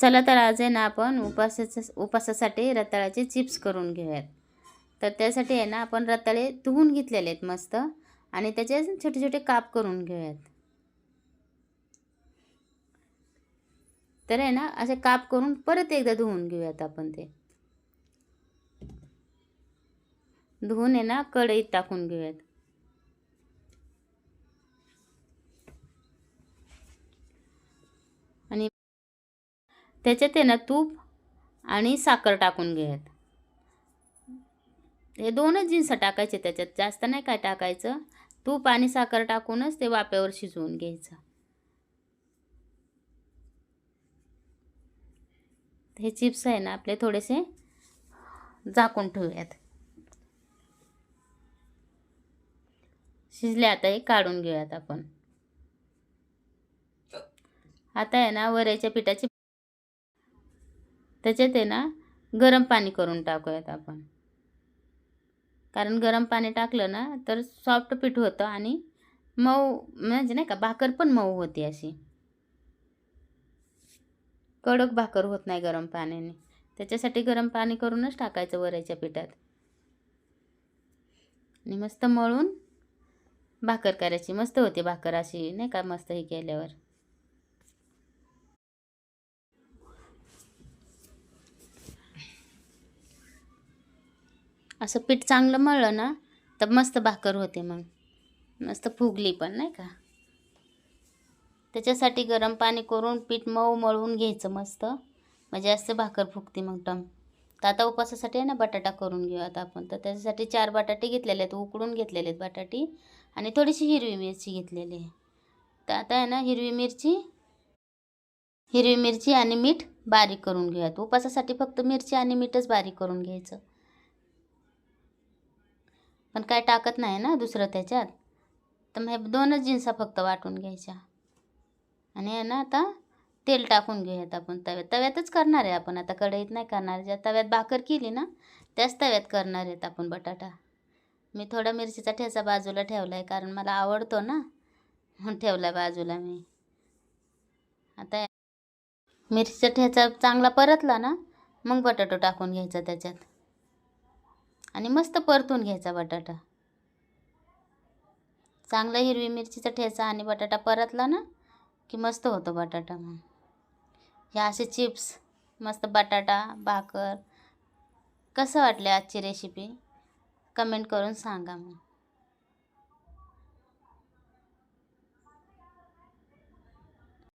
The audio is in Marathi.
चला तर आज आहे ना आपण उपासासाठी रताळ्याचे चिप्स करून घेऊयात. तर त्यासाठी आहे ना आपण रताळे धुवून घेतलेले आहेत मस्त आणि त्याचे छोटे छोटे काप करून घेऊयात. तर आहे ना असे काप करून परत एकदा धुवून घेऊयात आपण. ते धुवून आहे ना कढईत टाकून घेऊयात. आणि त्याच्यात आहे ना तूप आणि साखर टाकून घेऊयात. हे दोनच जिन्स टाकायचे त्याच्यात, जास्त नाही काय टाकायचं. तूप आणि साखर टाकूनच ते वाफेवर शिजवून घ्यायचं. हे चिप्स आहे ना आपले थोडेसे झाकून ठेवूयात. शिजले आता हे काढून घेऊयात आपण. आता आहे ना वरईच्या पिठाची त्याच्यात आहे ना गरम पाणी करून टाकूयात आपण. कारण गरम पाणी टाकलं ना तर सॉफ्ट पीठ होतं आणि मऊ म्हणजे नाही का भाकर पण मऊ होते, अशी कडक भाकर होत नाही गरम पाण्याने. त्याच्यासाठी गरम पाणी करूनच टाकायचं वरईच्या पिठात आणि मस्त मळून भाकर करायची. मस्त होते भाकर अशी नाही का, मस्त हे केल्यावर. असं पीठ चांगलं मळलं ना तर मस्त भाकर होते, मग मस्त फुगली पण नाही का. त्याच्यासाठी गरम पाणी करून पीठ मऊ मळून घ्यायचं मस्त, म्हणजे असं भाकर फुगते मग टम. तर आता उपासासाठी आहे ना बटाटा करून घेऊ आता आपण. तर त्याच्यासाठी 4 बटाटे घेतलेले आहेत, उकडून घेतलेले आहेत बटाटे आणि थोडीशी हिरवी मिरची घेतलेली आहे. तर आता आहे ना हिरवी मिरची आणि मीठ बारीक करून घेऊयात. उपासासाठी फक्त मिरची आणि मीठच बारीक करून घ्यायचं, पण काय टाकत नाही ना दुसरं त्याच्यात. तर मग 2च जिन्सा फक्त वाटून घ्यायच्या. आणि आहे ना आता तेल टाकून घेऊयात आपण तव्यातच करणार आहे आपण. आता कढईत नाही करणार. ज्या तव्यात भाकर केली ना त्याच तव्यात करणार आहेत आपण बटाटा. मी थोडा मिरचीचा ठेचा बाजूला ठेवला आहे, कारण मला आवडतो ना, म्हणून ठेवला बाजूला मी. आता मिरचीचा ठेचा चांगला परतला ना मग बटाटा टाकून घ्यायचा त्याच्यात आणि मस्त परतून घ्यायचा बटाटा. चांगला हिरवी मिरचीचा ठेचा आणि बटाटा परतला ना की मस्त होतो बटाटा. मग हे असे चिप्स मस्त बटाटा भाकर. कसं वाटले आजची रेसिपी कमेंट करून सांगा मग.